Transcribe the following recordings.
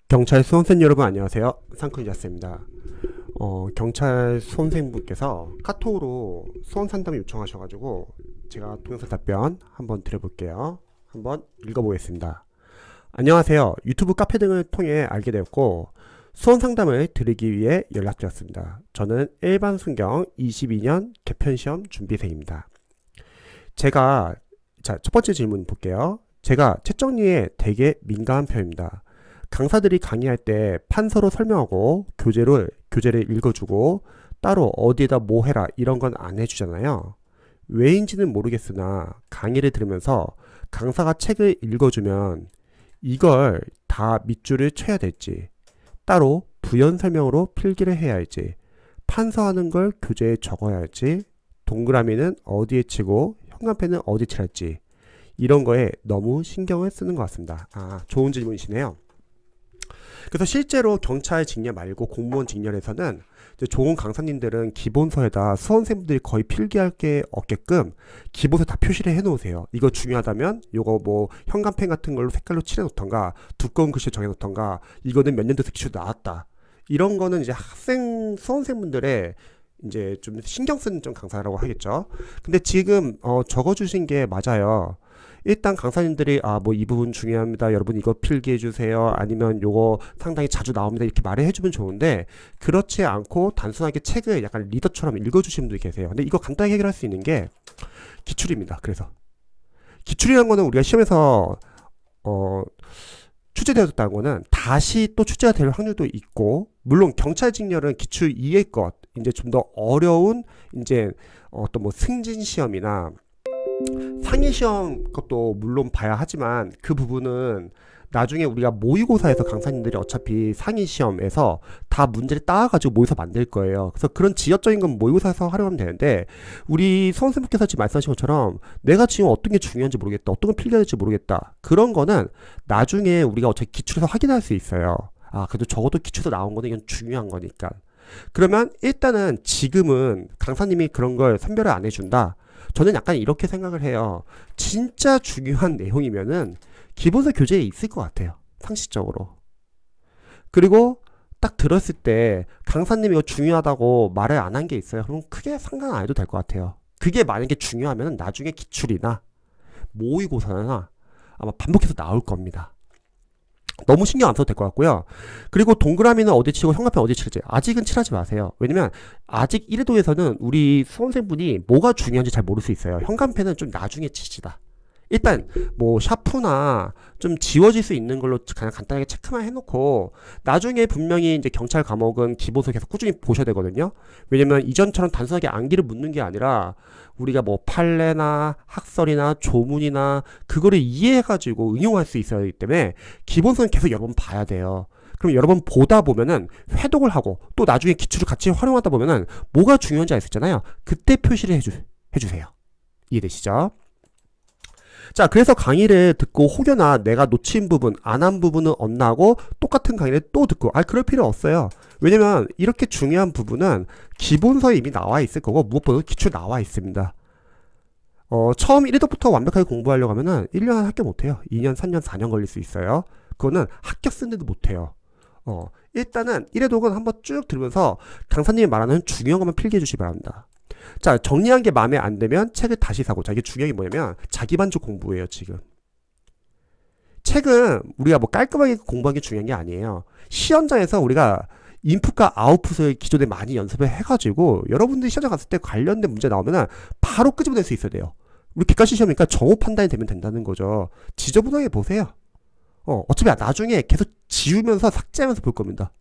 경찰 수험생 여러분 안녕하세요. 상크니자스입니다. 경찰 수험생분께서 카톡으로 수험 상담을 요청하셔가지고 제가 동영상 답변 한번 드려볼게요. 한번 읽어보겠습니다. 안녕하세요. 유튜브 카페 등을 통해 알게 되었고 수험 상담을 드리기 위해 연락드렸습니다. 저는 일반 순경 22년 개편시험 준비생입니다. 첫 번째 질문 볼게요. 제가 책 정리에 되게 민감한 편입니다. 강사들이 강의할 때 판서로 설명하고 교재를 읽어주고 따로 어디에다 뭐 해라 이런 건 안 해주잖아요. 왜인지는 모르겠으나 강의를 들으면서 강사가 책을 읽어주면 이걸 다 밑줄을 쳐야 될지, 따로 부연 설명으로 필기를 해야 할지, 판서하는 걸 교재에 적어야 할지, 동그라미는 어디에 치고 형광펜은 어디 칠할지 이런 거에 너무 신경을 쓰는 것 같습니다. 좋은 질문이시네요. 그래서 실제로 경찰 직렬 말고 공무원 직렬에서는 좋은 강사님들은 기본서에다 수험생분들이 거의 필기할 게 없게끔 기본서 다 표시를 해 놓으세요. 이거 중요하다면 요거 뭐 형광펜 같은 걸로 색깔로 칠해 놓던가 두꺼운 글씨 정해 놓던가 이거는 몇 년도에서 기출 나왔다. 이런 거는 이제 수험생분들의 이제 좀 신경 쓰는 좀 강사라고 하겠죠. 근데 지금 적어주신 게 맞아요. 일단 강사님들이 뭐 이 부분 중요합니다. 여러분 이거 필기해 주세요. 아니면 요거 상당히 자주 나옵니다. 이렇게 말을 해주면 좋은데 그렇지 않고 단순하게 책을 약간 리더처럼 읽어주시는 분들이 계세요. 근데 이거 간단히 해결할 수 있는 게 기출입니다. 그래서 기출이라는 거는 우리가 시험에서 출제되었다는 거는 다시 또 출제가 될 확률도 있고, 물론 경찰 직렬은 기출 이외의 것, 이제 좀 더 어려운 이제 어떤 뭐 승진 시험이나 상위 시험 것도 물론 봐야 하지만 그 부분은 나중에 우리가 모의고사에서 강사님들이 어차피 상위 시험에서 다 문제를 따와가지고 모의고사 만들 거예요. 그래서 그런 지역적인 건 모의고사에서 활용하면 되는데, 우리 수험생분께서 지금 말씀하신 것처럼 내가 지금 어떤 게 중요한지 모르겠다, 어떤 걸 필기해야 될지 모르겠다, 그런 거는 나중에 우리가 어차피 기출에서 확인할 수 있어요. 그래도 적어도 기출에서 나온 거는 이건 중요한 거니까. 그러면 일단은 지금은 강사님이 그런 걸 선별을 안 해준다. 저는 약간 이렇게 생각을 해요. 진짜 중요한 내용이면은 기본서 교재에 있을 것 같아요. 상식적으로. 그리고 딱 들었을 때 강사님이 이거 중요하다고 말을 안 한 게 있어요. 그럼 크게 상관 안 해도 될 것 같아요. 그게 만약에 중요하면 나중에 기출이나 모의고사나 아마 반복해서 나올 겁니다. 너무 신경 안 써도 될 것 같고요. 그리고 동그라미는 어디 치고 형광펜 어디 칠지 아직은 칠하지 마세요. 왜냐면 아직 1회도에서는 우리 수험생분이 뭐가 중요한지 잘 모를 수 있어요. 형광펜은 좀 나중에 치시다. 일단 뭐 샤프나 좀 지워질 수 있는 걸로 그냥 간단하게 체크만 해놓고, 나중에 분명히 이제 경찰 과목은 기본서 계속 꾸준히 보셔야 되거든요. 왜냐면 이전처럼 단순하게 암기를 묻는 게 아니라 우리가 뭐 판례나 학설이나 조문이나 그거를 이해해가지고 응용할 수 있어야 하기 때문에 기본서는 계속 여러 번 봐야 돼요. 그럼 여러 번 보다 보면은 회독을 하고 또 나중에 기출을 같이 활용하다 보면은 뭐가 중요한지 알 수 있잖아요. 그때 표시를 해주세요. 이해되시죠? 자, 그래서 강의를 듣고 혹여나 내가 놓친 부분, 안 한 부분은 언나고 똑같은 강의를 또 듣고, 그럴 필요 없어요. 왜냐면 이렇게 중요한 부분은 기본서에 이미 나와 있을 거고, 무엇보다 기출 나와 있습니다. 처음 1회부터 완벽하게 공부하려고 하면은 1년 합격 못해요. 2년, 3년, 4년 걸릴 수 있어요. 그거는 합격 쓰는데도 못해요. 일단은 1회독은 한번 쭉 들으면서 강사님이 말하는 중요한 것만 필기해 주시기 바랍니다. 자, 정리한 게 마음에 안 들면 책을 다시 사고. 자, 이게 중요한 게 뭐냐면 자기만족 공부예요. 지금 책은 우리가 뭐 깔끔하게 공부하는 게 중요한 게 아니에요. 시험장에서 우리가 인풋과 아웃풋을 기존에 많이 연습을 해가지고 여러분들이 시험장 갔을 때 관련된 문제 나오면은 바로 끄집어낼 수 있어야 돼요. 우리 객관식 시험이니까 정오 판단이 되면 된다는 거죠. 지저분하게 보세요. 어차피 나중에 계속 지우면서 삭제하면서 볼 겁니다.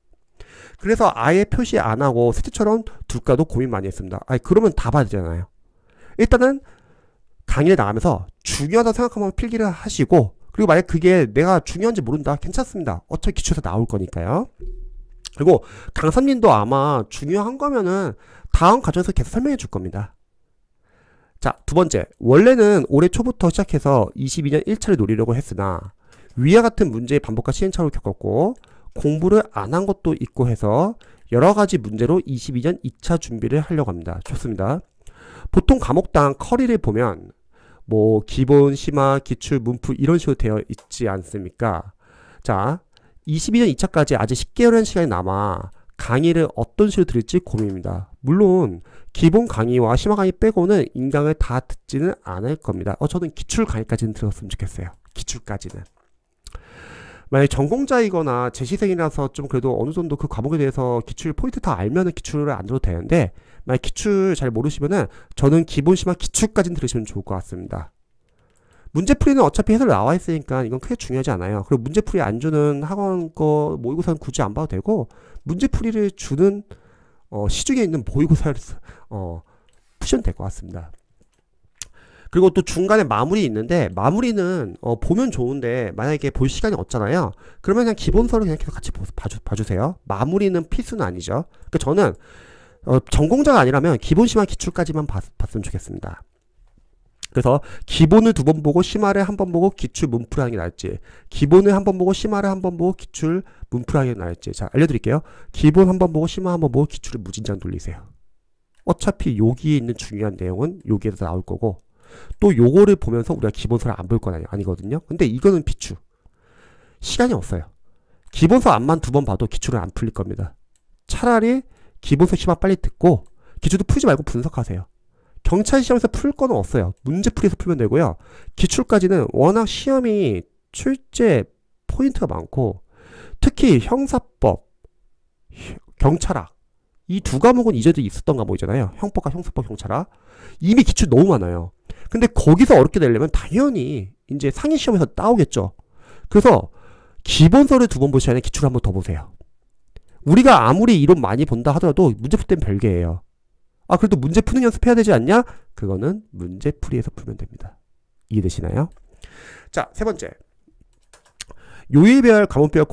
그래서 아예 표시 안 하고 세트처럼 둘까도 고민 많이 했습니다. 그러면 다 봐야 되잖아요. 일단은 강의를 나가면서 중요하다고 생각하면 필기를 하시고, 그리고 만약 그게 내가 중요한지 모른다, 괜찮습니다. 어차피 기출에서 나올 거니까요. 그리고 강사님도 아마 중요한 거면은 다음 과정에서 계속 설명해 줄 겁니다. 자, 두 번째, 원래는 올해 초부터 시작해서 22년 1차를 노리려고 했으나 위와 같은 문제의 반복과 시행착오를 겪었고 공부를 안 한 것도 있고 해서 여러가지 문제로 22년 2차 준비를 하려고 합니다. 좋습니다. 보통 과목당 커리를 보면 뭐 기본, 심화, 기출, 문프 이런 식으로 되어 있지 않습니까? 자, 22년 2차까지 아직 10개월이라는 시간이 남아 강의를 어떤 식으로 들을지 고민입니다. 물론 기본 강의와 심화 강의 빼고는 인강을 다 듣지는 않을 겁니다. 저는 기출 강의까지는 들었으면 좋겠어요. 기출까지는. 만약에 전공자이거나 재시생이라서 좀 그래도 어느 정도 그 과목에 대해서 기출 포인트 다 알면은 기출을 안 들어도 되는데, 만약 기출 잘 모르시면은 저는 기본 심화 기출까지는 들으시면 좋을 것 같습니다. 문제풀이는 어차피 해설 나와 있으니까 이건 크게 중요하지 않아요. 그리고 문제풀이 안 주는 학원 거 모의고사는 굳이 안 봐도 되고, 문제풀이를 주는 시중에 있는 모의고사를 푸시면 될 것 같습니다. 그리고 또 중간에 마무리 있는데, 마무리는 보면 좋은데 만약에 볼 시간이 없잖아요. 그러면 그냥 기본서를 그냥 계속 같이 봐주세요. 마무리는 필수는 아니죠. 그러니까 저는 전공자가 아니라면 기본 심화 기출까지만 봤으면 좋겠습니다. 그래서 기본을 2번 보고 심화를 1번 보고 기출 문풀이 하는 게 나을지, 기본을 1번 보고 심화를 1번 보고 기출 문풀이 하는 게 나을지. 자, 알려드릴게요. 기본 1번 보고 심화 1번 보고 기출을 무진장 돌리세요. 어차피 여기에 있는 중요한 내용은 여기에서 나올 거고, 또 요거를 보면서 우리가 기본서를 안 볼 건 아니거든요. 근데 이거는 비추. 시간이 없어요. 기본서 앞만 2번 봐도 기출은 안 풀릴 겁니다. 차라리 기본서 심화 빨리 듣고 기출도 풀지 말고 분석하세요. 경찰 시험에서 풀 거는 없어요. 문제풀이에서 풀면 되고요. 기출까지는 워낙 시험이 출제 포인트가 많고, 특히 형사법, 경찰학 이 2과목은 이제도 있었던 과목이잖아요. 형법과 형사법, 경찰학. 이미 기출 너무 많아요. 근데 거기서 어렵게 내려면 당연히 이제 상위 시험에서 나오겠죠. 그래서 기본서를 2번 보시기 전에 기출을 1번 더 보세요. 우리가 아무리 이론 많이 본다 하더라도 문제풀이 때는 별개예요. 그래도 문제 푸는 연습해야 되지 않냐? 그거는 문제풀이에서 풀면 됩니다. 이해되시나요? 자, 3번째. 요일별 과목별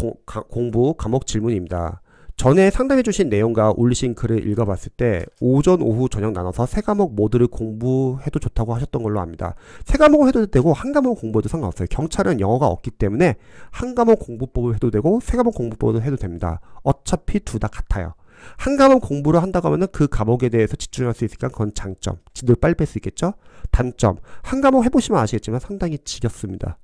공부 과목 질문입니다. 전에 상담해주신 내용과 올리신 글을 읽어봤을 때 오전, 오후, 저녁 나눠서 3과목 모두를 공부해도 좋다고 하셨던 걸로 압니다. 3과목을 해도 되고 1과목 공부해도 상관없어요. 경찰은 영어가 없기 때문에 1과목 공부법을 해도 되고 3과목 공부법을 해도 됩니다. 어차피 둘 다 같아요. 1과목 공부를 한다고 하면 그 과목에 대해서 집중할 수 있으니까 그건 장점. 진도를 빨리 뺄 수 있겠죠? 단점. 1과목 해보시면 아시겠지만 상당히 지겹습니다.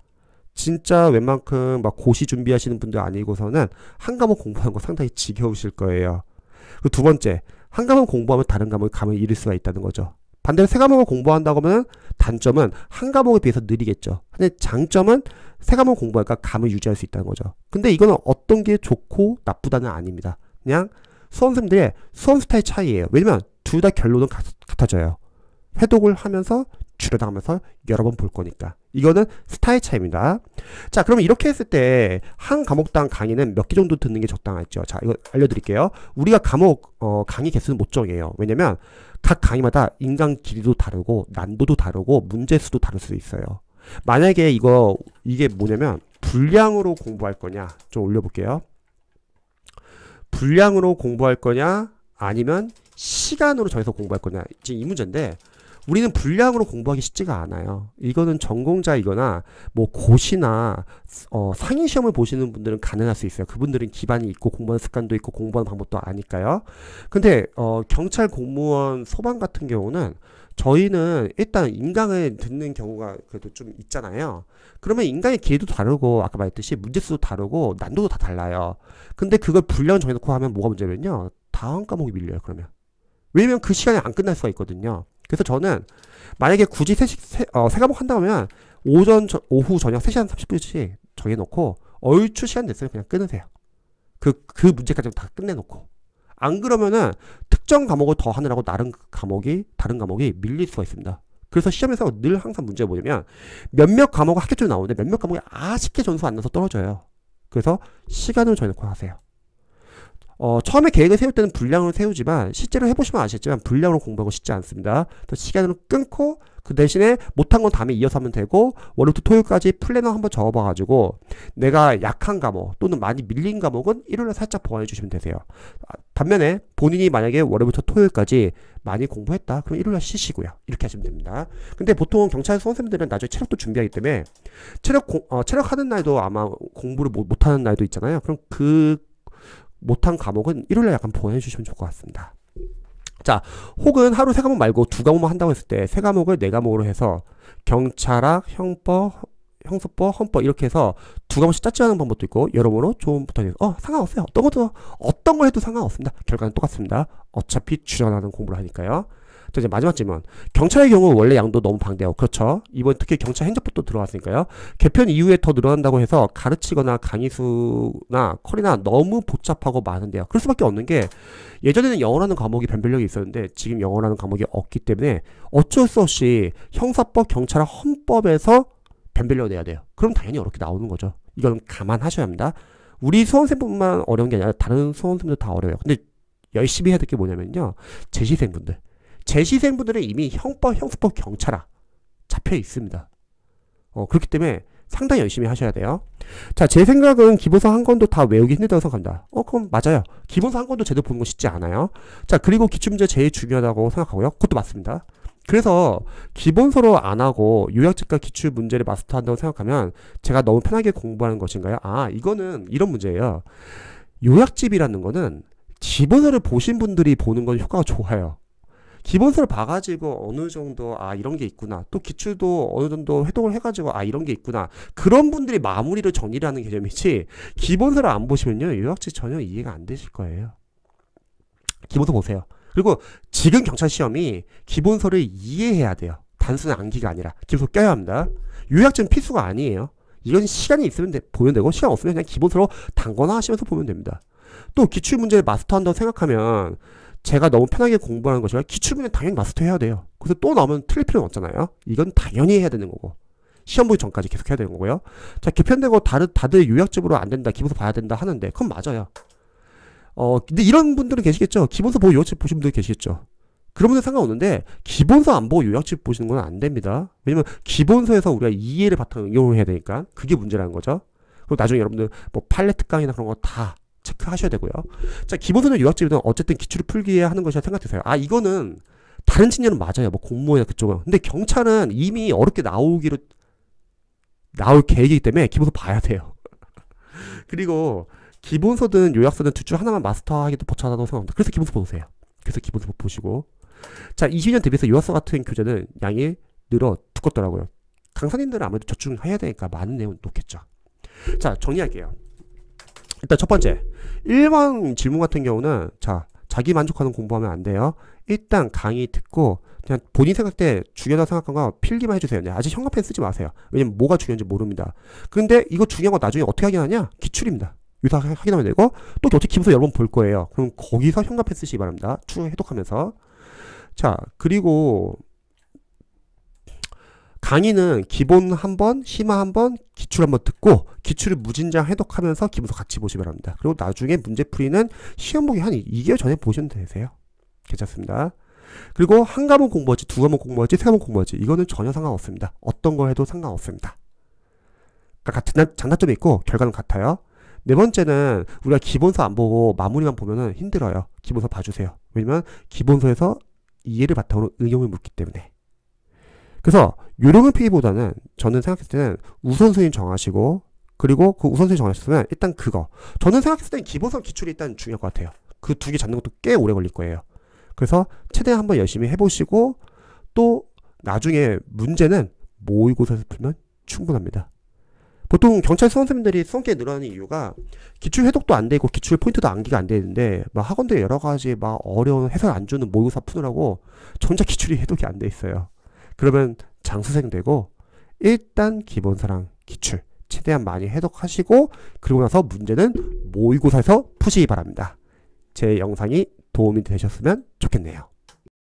진짜 웬만큼 막 고시 준비하시는 분들 아니고서는 1과목 공부하는 거 상당히 지겨우실 거예요. 그리고 2번째, 1과목 공부하면 다른 과목에 감을 잃을 수가 있다는 거죠. 반대로 3과목을 공부한다고 하면 단점은 1과목에 비해서 느리겠죠. 근데 장점은 3과목 공부하니까 감을 유지할 수 있다는 거죠. 근데 이거는 어떤 게 좋고 나쁘다는 아닙니다. 그냥 수험생들의 수험 스타일 차이예요. 왜냐면 둘 다 결론은 같아져요. 회독을 하면서 줄여나가면서 여러 번 볼 거니까. 이거는 스타일 차이입니다. 자, 그럼 이렇게 했을 때 한 과목당 강의는 몇 개 정도 듣는 게 적당할죠? 자, 이거 알려드릴게요. 우리가 과목 강의 개수는 못 정해요. 왜냐면 각 강의마다 인강 길이도 다르고 난도도 다르고 문제수도 다를 수 있어요. 만약에 이게 뭐냐면 분량으로 공부할 거냐, 좀 올려볼게요. 분량으로 공부할 거냐 아니면 시간으로 정해서 공부할 거냐, 지금 이 문제인데, 우리는 분량으로 공부하기 쉽지가 않아요. 이거는 전공자이거나 뭐 고시나 상위 시험을 보시는 분들은 가능할 수 있어요. 그분들은 기반이 있고 공부하는 습관도 있고 공부하는 방법도 아니까요. 근데 경찰 공무원 소방 같은 경우는 저희는 일단 인강을 듣는 경우가 그래도 좀 있잖아요. 그러면 인강의 길이도 다르고 아까 말했듯이 문제수도 다르고 난도도 다 달라요. 근데 그걸 분량을 정해놓고 하면 뭐가 문제냐면요, 다음 과목이 밀려요. 그러면 왜냐면 그 시간이 안 끝날 수가 있거든요. 그래서 저는 만약에 굳이 3과목 한다고 하면 오전, 오후, 저녁 3시간 30분씩 정해놓고 얼추 시간 됐으면 그냥 끊으세요. 그 문제까지 다 끝내놓고. 안 그러면은 특정 과목을 더 하느라고 다른 과목이 밀릴 수가 있습니다. 그래서 시험에서 늘 항상 문제가 뭐냐면 몇몇 과목은 학교점이 나오는데 몇몇 과목이 아쉽게 점수 안 나서 떨어져요. 그래서 시간을 정해놓고 하세요. 처음에 계획을 세울 때는 분량으로 세우지만 실제로 해보시면 아시겠지만 분량으로 공부하고 쉽지 않습니다. 또 시간으로 끊고 그 대신에 못한 건 다음에 이어서 하면 되고, 월요일부터 토요일까지 플래너 한번 적어봐가지고 내가 약한 과목 또는 많이 밀린 과목은 일요일에 살짝 보완해 주시면 되세요. 반면에 본인이 만약에 월요일부터 토요일까지 많이 공부했다 그럼 일요일에 쉬시고요. 이렇게 하시면 됩니다. 근데 보통 경찰 수험생들은 나중에 체력도 준비하기 때문에 체력 하는 날도 아마 공부를 못하는 날도 있잖아요. 그럼 그 못한 과목은 일요일에 약간 보완해 주시면 좋을 것 같습니다. 자, 혹은 하루 3과목 말고 2과목만 한다고 했을 때 3과목을 4과목으로 해서 경찰학, 형법, 형사법, 헌법 이렇게 해서 두 과목씩 짰지 않은 방법도 있고 여러모로 좋은 부탁이 상관없어요. 어떤 거 해도 상관없습니다. 결과는 똑같습니다. 어차피 주전하는 공부를 하니까요. 자, 이제 마지막 질문. 경찰의 경우 원래 양도 너무 방대하고 그렇죠. 이번 특히 경찰 행정법도 들어왔으니까요. 개편 이후에 더 늘어난다고 해서 가르치거나 강의수나 컬이나 너무 복잡하고 많은데요. 그럴 수밖에 없는 게 예전에는 영어라는 과목이 변별력이 있었는데 지금 영어라는 과목이 없기 때문에 어쩔 수 없이 형사법, 경찰, 헌법에서 변별력을 내야 돼요. 그럼 당연히 어렵게 나오는 거죠. 이건 감안하셔야 합니다. 우리 수험생뿐만 어려운 게 아니라 다른 수험생도 다 어려워요. 근데 열심히 해야 될 게 뭐냐면요. 재시생분들은 이미 형법, 형사법, 경찰화 잡혀 있습니다. 그렇기 때문에 상당히 열심히 하셔야 돼요. 자, 제 생각은 기본서 한 권도 다 외우기 힘들다고 생각합니다. 그럼 맞아요. 기본서 한 권도 제대로 보는 거 쉽지 않아요. 자, 그리고 기출문제 제일 중요하다고 생각하고요. 그것도 맞습니다. 그래서 기본서로 안 하고 요약집과 기출 문제를 마스터한다고 생각하면 제가 너무 편하게 공부하는 것인가요? 이거는 이런 문제예요. 요약집이라는 거는 기본서를 보신 분들이 보는 건 효과가 좋아요. 기본서를 봐가지고 어느 정도 이런 게 있구나, 또 기출도 어느 정도 회독을 해가지고 이런 게 있구나, 그런 분들이 마무리를 정리를 하는 개념이지 기본서를 안 보시면요 요약집 전혀 이해가 안 되실 거예요. 기본서 보세요. 그리고 지금 경찰 시험이 기본서를 이해해야 돼요. 단순한 암기가 아니라 기본서 껴야 합니다. 요약집은 필수가 아니에요. 이건 시간이 있으면 보면 되고 시간 없으면 그냥 기본서로 단거나 하시면서 보면 됩니다. 또 기출문제를 마스터한다고 생각하면 제가 너무 편하게 공부하는 것이 아니라 기출문제는 당연히 마스터해야 돼요. 그래서 또 나오면 틀릴 필요는 없잖아요. 이건 당연히 해야 되는 거고 시험 보기 전까지 계속 해야 되는 거고요. 자, 개편되고 다들 요약집으로 안 된다, 기본서 봐야 된다 하는데 그건 맞아요. 근데 이런 분들은 계시겠죠. 기본서 보고 요약집 보시는 분들 계시겠죠. 그런 분들 상관없는데 기본서 안 보고 요약집 보시는 건 안 됩니다. 왜냐면 기본서에서 우리가 이해를 바탕으로 응용을 해야 되니까 그게 문제라는 거죠. 그리고 나중에 여러분들 뭐 판례 특강이나 그런 거 다 체크하셔야 되고요. 자, 기본서는 요약집이든 어쨌든 기출을 풀기 위해 하는 것이라 생각되세요. 이거는 다른 측면은 맞아요. 뭐 공무원이나 그쪽은. 근데 경찰은 이미 어렵게 나올 계획이기 때문에 기본서 봐야 돼요. 그리고 기본서든 요약서든 둘 중 하나만 마스터하기도 벅차다고 생각합니다. 그래서 기본서 보세요. 그래서 기본서 보시고. 자, 20년 대비해서 요약서 같은 교재는 양이 두껍더라고요. 강사님들은 아무래도 저축해야 되니까 많은 내용 놓겠죠. 자, 정리할게요. 일단 첫 번째, 1번 질문 같은 경우는 자기 만족하는 공부하면 안 돼요. 일단 강의 듣고 그냥 본인 생각 때 중요하다고 생각한 거 필기만 해주세요. 아직 형광펜 쓰지 마세요. 왜냐면 뭐가 중요한지 모릅니다. 근데 이거 중요한 거 나중에 어떻게 확인하냐? 기출입니다. 여기서 확인하면 되고 또 어차피 기본서 여러 번 볼 거예요. 그럼 거기서 형광펜 쓰시기 바랍니다. 추후 해독하면서. 자, 그리고 강의는 기본 한 번, 심화 한 번, 기출 한 번 듣고 기출을 무진장 해독하면서 기본서 같이 보시기 바랍니다. 그리고 나중에 문제풀이는 시험 보기 한 2개월 전에 보시면 되세요. 괜찮습니다. 그리고 한 과목 공부할지, 두 과목 공부할지, 세 과목 공부할지 이거는 전혀 상관없습니다. 어떤 거 해도 상관없습니다. 그러니까 같은 장단점이 있고 결과는 같아요. 네 번째는 우리가 기본서 안 보고 마무리만 보면은 힘들어요. 기본서 봐주세요. 왜냐면 기본서에서 이해를 바탕으로 응용을 묻기 때문에. 그래서 요령을 피기보다는 저는 생각했을 때는 우선순위 정하시고 그리고 그 우선순위 정하셨으면 일단 그거. 저는 생각했을 때는 기본서 기출이 일단 중요할 것 같아요. 그 두 개 잡는 것도 꽤 오래 걸릴 거예요. 그래서 최대한 한번 열심히 해보시고 또 나중에 문제는 모의고사에서 풀면 충분합니다. 보통 경찰 수험생들이 수험기에 늘어나는 이유가 기출 해독도 안 되고 기출 포인트도 암기가 안 되는데 막 학원들이 여러 가지 막 어려운 해설 안 주는 모의고사 푸느라고 정작 기출이 해독이 안 돼 있어요. 그러면 장수생 되고 일단 기본서랑 기출 최대한 많이 해독하시고 그리고 나서 문제는 모의고사에서 푸시기 바랍니다. 제 영상이 도움이 되셨으면 좋겠네요.